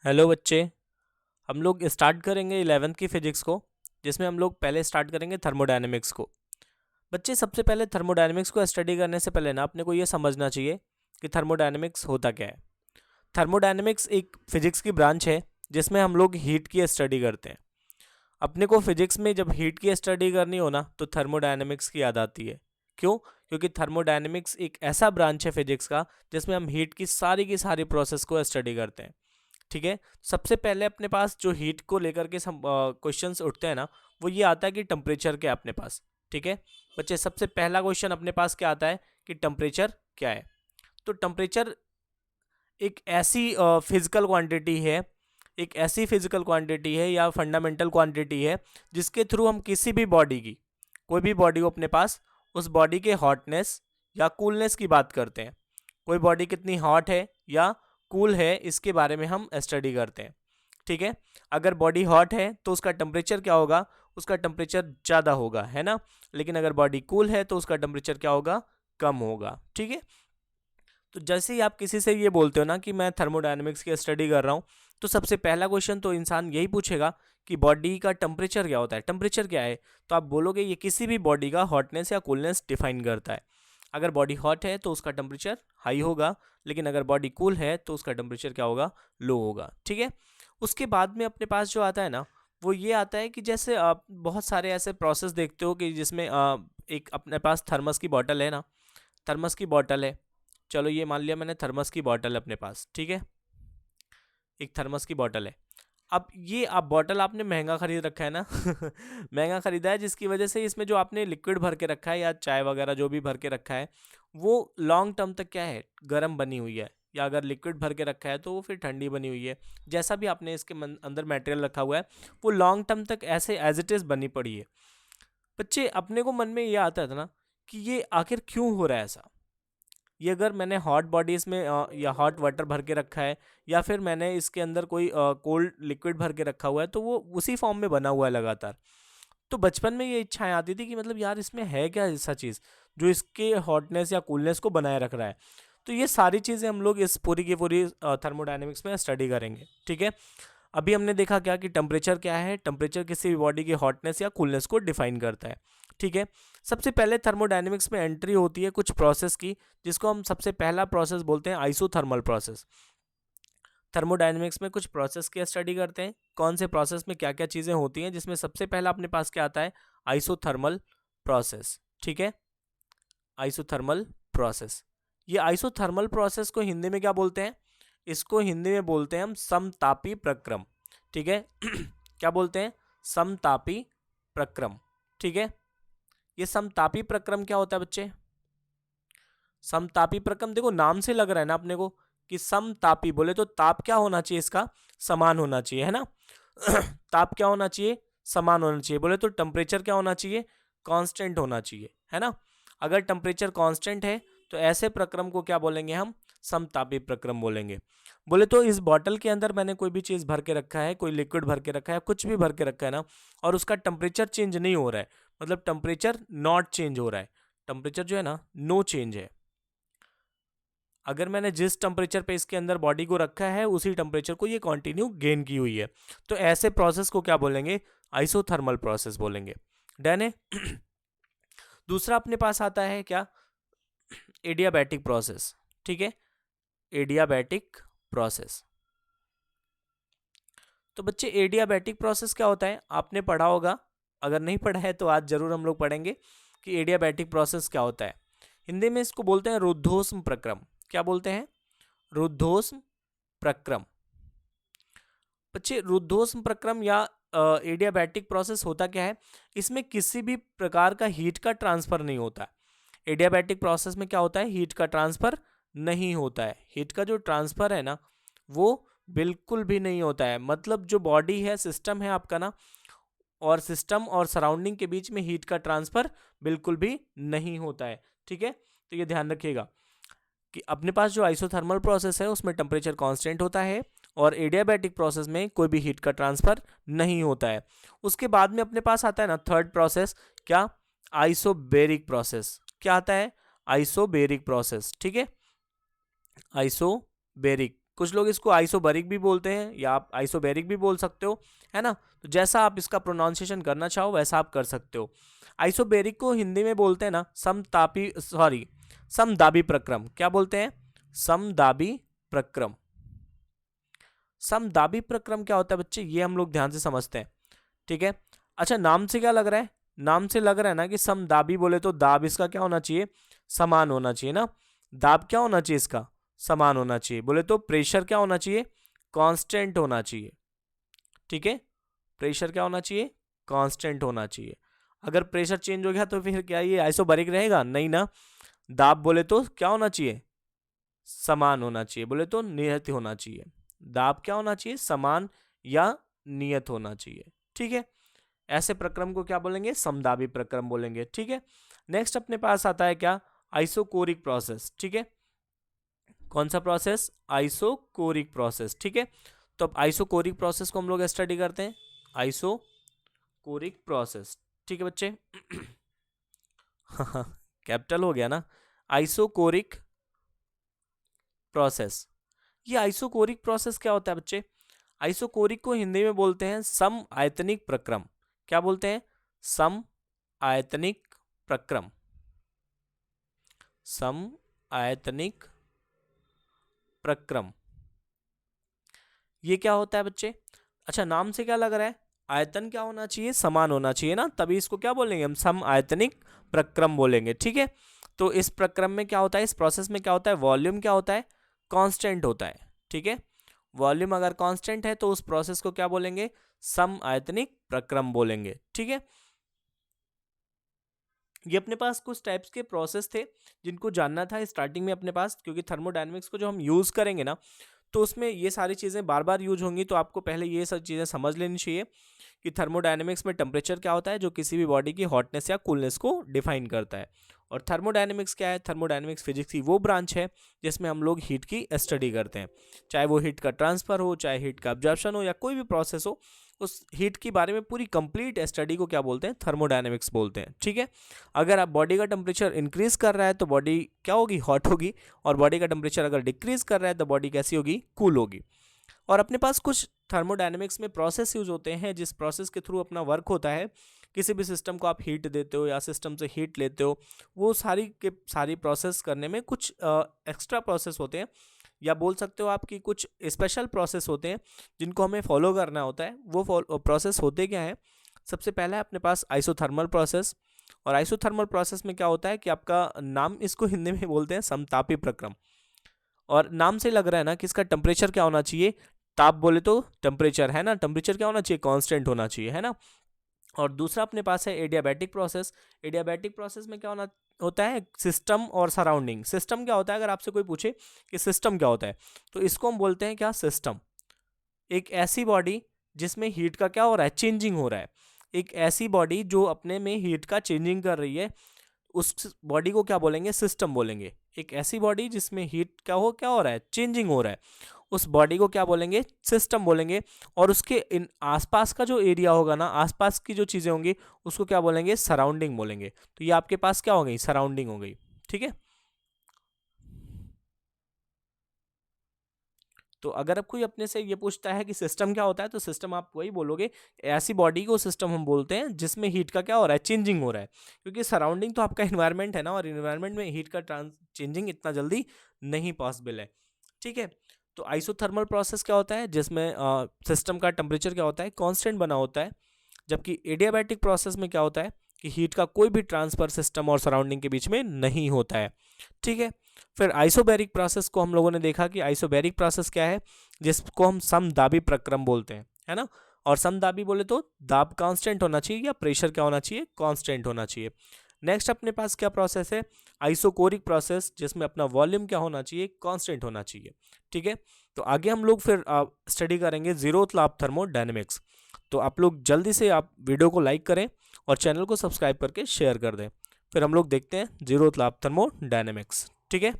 Hello बच्चे। हम लोग स्टार्ट करेंगे 11th की फिजिक्स को, जिसमें हम लोग पहले स्टार्ट करेंगे थर्मोडायनेमिक्स को। बच्चे, सबसे पहले थर्मोडायनेमिक्स को स्टडी करने से पहले ना अपने को ये समझना चाहिए कि थर्मोडायनेमिक्स होता क्या है। थर्मोडायनेमिक्स एक फिजिक्स की ब्रांच है जिसमें हम लोग हीट की स्टडी करते हैं। अपने को फिजिक्स में जब हीट की स्टडी करनी हो ना तो थर्मोडायनेमिक्स की याद आती है। क्यों? क्योंकि थर्मोडायनेमिक्स एक ऐसा ब्रांच है फिजिक्स का जिसमें हम हीट की सारी प्रोसेस को स्टडी करते हैं। ठीक है। सबसे पहले अपने पास जो हीट को लेकर के क्वेश्चंस उठते हैं ना, वो ये आता है कि टेम्परेचर क्या है अपने पास। ठीक है बच्चे, सबसे पहला क्वेश्चन अपने पास क्या आता है कि टेम्परेचर क्या है। तो टेम्परेचर एक ऐसी फिजिकल क्वांटिटी है, एक ऐसी फिजिकल क्वांटिटी है या फंडामेंटल क्वांटिटी है जिसके थ्रू हम किसी भी बॉडी की, कोई भी बॉडी हो अपने पास, उस बॉडी के हॉटनेस या कूलनेस की बात करते हैं। कोई बॉडी कितनी हॉट है या कूल है, इसके बारे में हम स्टडी करते हैं। ठीक है। अगर बॉडी हॉट है तो उसका टेम्परेचर क्या होगा? उसका टेम्परेचर ज़्यादा होगा, है ना। लेकिन अगर बॉडी कूल है तो उसका टेम्परेचर क्या होगा? कम होगा। ठीक है। तो जैसे ही आप किसी से ये बोलते हो ना कि मैं थर्मोडायनेमिक्स की स्टडी कर रहा हूँ, तो सबसे पहला क्वेश्चन तो इंसान यही पूछेगा कि बॉडी का टेम्परेचर क्या होता है, टेम्परेचर क्या है। तो आप बोलोगे ये किसी भी बॉडी का हॉटनेस या कूलनेस डिफाइन करता है। अगर बॉडी हॉट है तो उसका टेम्परेचर हाई होगा, लेकिन अगर बॉडी कूल है तो उसका टेम्परेचर क्या होगा? लो होगा। ठीक है। उसके बाद में अपने पास जो आता है ना, वो ये आता है कि जैसे आप बहुत सारे ऐसे प्रोसेस देखते हो कि जिसमें एक अपने पास थर्मस की बॉटल है ना, थर्मस की बॉटल है। चलो ये मान लिया मैंने, थर्मस की बॉटल है अपने पास। ठीक है। एक थर्मस की बॉटल है। अब ये आप बॉटल आपने महंगा खरीद रखा है ना महंगा खरीदा है, जिसकी वजह से इसमें जो आपने लिक्विड भर के रखा है या चाय वगैरह जो भी भर के रखा है, वो लॉन्ग टर्म तक क्या है? गर्म बनी हुई है। या अगर लिक्विड भर के रखा है तो वो फिर ठंडी बनी हुई है। जैसा भी आपने इसके अंदर मटेरियल रखा हुआ है, वो लॉन्ग टर्म तक ऐसे एज इट इज़ बनी पड़ी है। बच्चे, अपने को मन में ये आता था ना कि ये आखिर क्यों हो रहा है ऐसा। ये अगर मैंने हॉट बॉडीज़ में या हॉट वाटर भर के रखा है, या फिर मैंने इसके अंदर कोई कोल्ड लिक्विड भर के रखा हुआ है, तो वो उसी फॉर्म में बना हुआ है लगातार। तो बचपन में ये इच्छाएं आती थी कि मतलब यार इसमें है क्या ऐसा चीज़ जो इसके हॉटनेस या कूलनेस को बनाए रख रहा है। तो ये सारी चीज़ें हम लोग इस पूरी की पूरी थर्मोडायनेमिक्स में स्टडी करेंगे। ठीक है। अभी हमने देखा क्या कि टेम्परेचर क्या है। टेम्परेचर किसी भी बॉडी की हॉटनेस या कूलनेस को डिफाइन करता है। ठीक है। सबसे पहले थर्मोडायनेमिक्स में एंट्री होती है कुछ प्रोसेस की, जिसको हम सबसे पहला प्रोसेस बोलते हैं आइसोथर्मल प्रोसेस। थर्मोडायनेमिक्स में कुछ प्रोसेस की स्टडी करते हैं, कौन से प्रोसेस में क्या क्या चीज़ें होती हैं, जिसमें सबसे पहला अपने पास क्या आता है? Isothermal process. ठीक है। Isothermal process. ये आइसोथर्मल प्रोसेस को हिंदी में क्या बोलते हैं? इसको हिंदी में बोलते हैं हम समतापी प्रक्रम। ठीक है क्या बोलते हैं? समतापी प्रक्रम। ठीक है। ये समतापी प्रक्रम क्या होता है बच्चे? समतापी प्रक्रम, देखो नाम से लग रहा है ना अपने को कि समतापी, बोले तो ताप क्या होना चाहिए इसका? समान होना चाहिए, है ना ताप क्या होना चाहिए? समान होना चाहिए। बोले तो टेम्परेचर क्या होना चाहिए? कांस्टेंट होना चाहिए, है ना। अगर टेम्परेचर कांस्टेंट है तो ऐसे प्रक्रम को क्या बोलेंगे हम? समतापी प्रक्रम बोलेंगे। बोले तो इस बॉटल के अंदर मैंने कोई भी चीज़ भर के रखा है, कोई लिक्विड भर के रखा है, कुछ भी भर के रखा है ना, और उसका टेम्परेचर चेंज नहीं हो रहा है, मतलब टेम्परेचर नॉट चेंज हो रहा है, टेम्परेचर जो है ना नो चेंज है। अगर मैंने जिस टेम्परेचर पे इसके अंदर बॉडी को रखा है उसी टेम्परेचर को ये कंटिन्यू गेन की हुई है, तो ऐसे प्रोसेस को क्या बोलेंगे? आइसोथर्मल प्रोसेस बोलेंगे। डन है दूसरा अपने पास आता है क्या? Adiabatic process. ठीक है। Adiabatic process. तो बच्चे, एडियाबैटिक प्रोसेस क्या होता है? आपने पढ़ा होगा, अगर नहीं पढ़ा है तो आज जरूर हम लोग पढ़ेंगे कि एडियाबैटिक प्रोसेस क्या होता है। हिंदी में इसको बोलते हैं रुद्धोष्म प्रक्रम। क्या बोलते हैं? रुद्धोष्म प्रक्रम। बच्चे, रुद्धोष्म प्रक्रम या एडियाबैटिक प्रोसेस होता क्या है? इसमें किसी भी प्रकार का हीट का ट्रांसफर नहीं होता। एडियाबैटिक प्रोसेस में क्या होता है? हीट का ट्रांसफर नहीं होता है। हीट का जो ट्रांसफर है ना, वो बिल्कुल भी नहीं होता है। मतलब जो बॉडी है, सिस्टम है आपका ना, और सिस्टम और सराउंडिंग के बीच में हीट का ट्रांसफर बिल्कुल भी नहीं होता है। ठीक है। तो ये ध्यान रखिएगा कि अपने पास जो आइसोथर्मल प्रोसेस है उसमें टेम्परेचर कांस्टेंट होता है, और एडियाबैटिक प्रोसेस में कोई भी हीट का ट्रांसफर नहीं होता है। उसके बाद में अपने पास आता है ना थर्ड प्रोसेस, क्या? Isobaric process. क्या आता है? Isobaric process. ठीक है। आइसोबेरिक कुछ लोग इसको आइसोबैरिक भी बोलते हैं या आप आइसोबैरिक भी बोल सकते हो, है ना। तो जैसा आप इसका प्रोनाउंसिएशन करना चाहो वैसा आप कर सकते हो। आइसोबैरिक को हिंदी में बोलते हैं ना समदाबी प्रक्रम। क्या बोलते हैं? समदाबी प्रक्रम। समदाबी प्रक्रम क्या होता है बच्चे, ये हम लोग ध्यान से समझते हैं, ठीक है। अच्छा, नाम से क्या लग रहा है? नाम से लग रहा है ना कि समदाबी बोले तो दाब इसका क्या होना चाहिए? समान होना चाहिए ना। दाब क्या होना चाहिए इसका? समान होना चाहिए। बोले तो प्रेशर क्या होना चाहिए? कांस्टेंट होना चाहिए, ठीक है। प्रेशर क्या होना चाहिए? कांस्टेंट होना चाहिए। अगर प्रेशर चेंज हो गया तो फिर क्या ये आइसोबैरिक रहेगा? नहीं ना। दाब बोले तो क्या होना चाहिए? समान होना चाहिए। बोले तो नियत होना चाहिए। दाब क्या होना चाहिए? समान या नियत होना चाहिए, ठीक है। ऐसे प्रक्रम को क्या बोलेंगे? समदाबी प्रक्रम बोलेंगे, ठीक है। नेक्स्ट अपने पास आता है क्या? आइसोकोरिक प्रोसेस, ठीक है। कौन सा प्रोसेस? आइसोकोरिक प्रोसेस, ठीक है। तो अब आइसोकोरिक प्रोसेस को हम लोग स्टडी करते हैं। आइसोकोरिक प्रोसेस, ठीक है बच्चे। कैपिटल हो गया ना। Isochoric process. ये आइसोकोरिक प्रोसेस क्या होता है बच्चे? आइसोकोरिक को हिंदी में बोलते हैं सम आयतनिक प्रक्रम। क्या बोलते हैं? सम आयतनिक प्रक्रम। सम आयतनिक प्रक्रम, ये क्या होता है बच्चे? अच्छा, नाम से क्या लग रहा है? आयतन क्या होना चाहिए? समान होना चाहिए ना, तभी इसको क्या बोलेंगे हम? सम आयतनिक प्रक्रम बोलेंगे, ठीक है। तो इस प्रक्रम में क्या होता है? इस प्रोसेस में क्या होता है? वॉल्यूम क्या होता है? कांस्टेंट होता है, ठीक है। वॉल्यूम अगर कांस्टेंट है तो उस प्रोसेस को क्या बोलेंगे? सम आयतनिक प्रक्रम बोलेंगे, ठीक है। ये अपने पास कुछ टाइप्स के प्रोसेस थे जिनको जानना था स्टार्टिंग में अपने पास, क्योंकि थर्मोडायनेमिक्स को जो हम यूज़ करेंगे ना तो उसमें ये सारी चीज़ें बार बार यूज होंगी। तो आपको पहले ये सब चीज़ें समझ लेनी चाहिए कि थर्मोडायनेमिक्स में टेम्परेचर क्या होता है, जो किसी भी बॉडी की हॉटनेस या कूलनेस को डिफाइन करता है। और थर्मोडायनेमिक्स क्या है? थर्मोडायनेमिक्स फिजिक्स की वो ब्रांच है जिसमें हम लोग हीट की स्टडी करते हैं। चाहे वो हीट का ट्रांसफ़र हो, चाहे हीट का एब्जॉर्प्शन हो, या कोई भी प्रोसेस हो, उस हीट के बारे में पूरी कंप्लीट स्टडी को क्या बोलते हैं? थर्मोडायनेमिक्स बोलते हैं, ठीक है। अगर आप बॉडी का टेम्परेचर इंक्रीज कर रहा है तो बॉडी क्या होगी? हॉट होगी। और बॉडी का टेम्परेचर अगर डिक्रीज कर रहा है तो बॉडी कैसी होगी? कूल होगी। और अपने पास कुछ थर्मोडायनेमिक्स में प्रोसेस यूज होते हैं जिस प्रोसेस के थ्रू अपना वर्क होता है। किसी भी सिस्टम को आप हीट देते हो या सिस्टम से हीट लेते हो, वो सारी के सारी प्रोसेस करने में कुछ एक्स्ट्रा प्रोसेस होते हैं, या बोल सकते हो आप कि कुछ स्पेशल प्रोसेस होते हैं जिनको हमें फॉलो करना होता है। वो प्रोसेस होते क्या है? सबसे पहला है अपने पास आइसोथर्मल प्रोसेस। और आइसोथर्मल प्रोसेस में क्या होता है कि आपका नाम, इसको हिंदी में बोलते हैं समतापी प्रक्रम। और नाम से लग रहा है ना कि इसका टेम्परेचर क्या होना चाहिए? ताप बोले तो टेम्परेचर, है ना। टेम्परेचर क्या होना चाहिए? कांस्टेंट होना चाहिए, है ना। और दूसरा अपने पास है एडियाबैटिक प्रोसेस। एडियाबैटिक प्रोसेस में क्या होता है? सिस्टम और सराउंडिंग। सिस्टम क्या होता है? अगर आपसे कोई पूछे कि सिस्टम क्या होता है तो इसको हम बोलते हैं क्या? सिस्टम। एक ऐसी बॉडी जिसमें हीट का क्या हो रहा है? चेंजिंग हो रहा है। एक ऐसी बॉडी जो अपने में हीट का चेंजिंग कर रही है, उस बॉडी को क्या बोलेंगे? सिस्टम बोलेंगे। एक ऐसी बॉडी जिसमें हीट क्या हो रहा है? चेंजिंग हो रहा है, उस बॉडी को क्या बोलेंगे? सिस्टम बोलेंगे। और उसके इन आसपास का जो एरिया होगा ना, आसपास की जो चीज़ें होंगी, उसको क्या बोलेंगे? सराउंडिंग बोलेंगे। तो ये आपके पास क्या हो गई? सराउंडिंग हो गई, ठीक है। तो अगर अब कोई अपने से ये पूछता है कि सिस्टम क्या होता है, तो सिस्टम आप वही बोलोगे, ऐसी बॉडी को सिस्टम हम बोलते हैं जिसमें हीट का क्या हो रहा है? चेंजिंग हो रहा है। क्योंकि सराउंडिंग तो आपका इन्वायरमेंट है ना, और इन्वायरमेंट में हीट का चेंजिंग इतना जल्दी नहीं पॉसिबल है, ठीक है। तो आइसोथर्मल प्रोसेस क्या होता है? जिसमें सिस्टम का टेम्परेचर क्या होता है? कॉन्स्टेंट बना होता है। जबकि एडियाबैटिक प्रोसेस में क्या होता है कि हीट का कोई भी ट्रांसफर सिस्टम और सराउंडिंग के बीच में नहीं होता है, ठीक है। फिर आइसोबैरिक प्रोसेस को हम लोगों ने देखा कि आइसोबैरिक प्रोसेस क्या है, जिसको हम समदाबी प्रक्रम बोलते हैं, है ना। और समदाबी बोले तो दाब कांस्टेंट होना चाहिए या प्रेशर क्या होना चाहिए? कांस्टेंट होना चाहिए। नेक्स्ट अपने पास क्या प्रोसेस है? आइसोकोरिक प्रोसेस, जिसमें अपना वॉल्यूम क्या होना चाहिए? कांस्टेंट होना चाहिए, ठीक है। तो आगे हम लोग फिर स्टडी करेंगे जीरोथ लॉ ऑफ थर्मोडायनेमिक्स। तो आप लोग जल्दी से आप वीडियो को लाइक करें और चैनल को सब्सक्राइब करके शेयर कर दें। फिर हम लोग देखते हैं जीरोथ लॉ ऑफ थर्मोडायनेमिक्स, ठीक है।